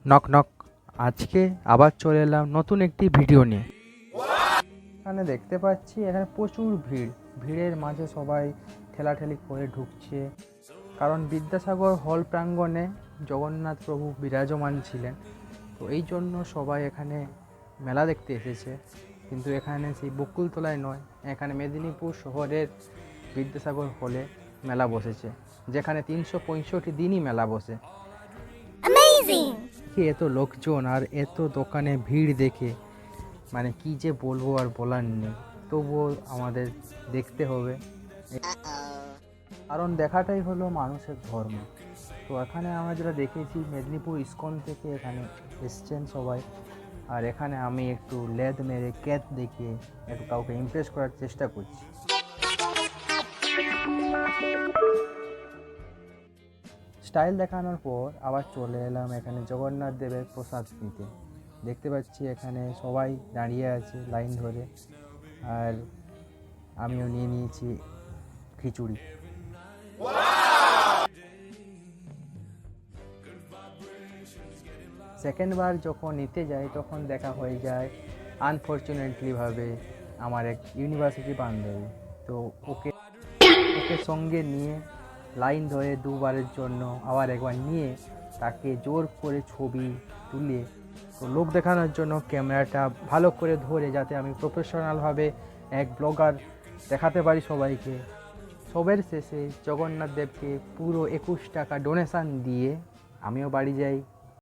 Knock knock. আজকে আবার চলে এলাম নতুন একটি ভিডিও নিয়ে। এখানে দেখতে পাচ্ছি এখানে প্রচুর ভিড়ের মাঝে সবাই ঠেলাঠেলি করে ঢুকছে, কারণ বিদ্যাসাগর হল প্রাঙ্গণে জগন্নাথ প্রভু বিরাজমান ছিলেন। তো এই জন্য সবাই এখানে মেলা দেখতে এসেছে, কিন্তু এখানে সেই বকুলতলায় নয়, এখানে মেদিনীপুর শহরের বিদ্যাসাগর হলে মেলা বসেছে, যেখানে 365 দিনই মেলা বসে। কি এত লোকজন আর এত দোকানে ভিড় দেখে মানে কি যে বলবো আর বলার নেই, তবুও আমাদের দেখতে হবে, কারণ দেখাটাই হলো মানুষের ধর্ম। তো এখানে আমরা যেটা দেখেছি, মেদিনীপুর ইস্কন থেকে এখানে এসছেন সবাই, আর এখানে আমি একটু লেদ মেরে ক্যাত দেখিয়ে একটু কাউকে ইমপ্রেস করার চেষ্টা করছি। স্টাইল দেখানোর পর আবার চলে এলাম এখানে জগন্নাথ দেবের প্রসাদ নিতে। দেখতে পাচ্ছি এখানে সবাই দাঁড়িয়ে আছে লাইন ধরে, আর আমিও নিয়ে নিয়েছি খিচুড়ি। সেকেন্ড বার যখন নিতে যাই তখন দেখা হয়ে যায় আনফর্চুনেটলিভাবে আমার এক ইউনিভার্সিটি বান্ধবী। তো ওকে সঙ্গে নিয়ে লাইন ধরে দুবারের জন্য আবার একবার নিয়ে তাকে জোর করে ছবি তুলে, তো লোক দেখানোর জন্য ক্যামেরাটা ভালো করে ধরে যাতে আমি প্রফেশনালভাবে এক ব্লগার দেখাতে পারি সবাইকে। সবের শেষে জগন্নাথ দেবকে পুরো 21 টাকা ডোনেশান দিয়ে আমিও বাড়ি যাই।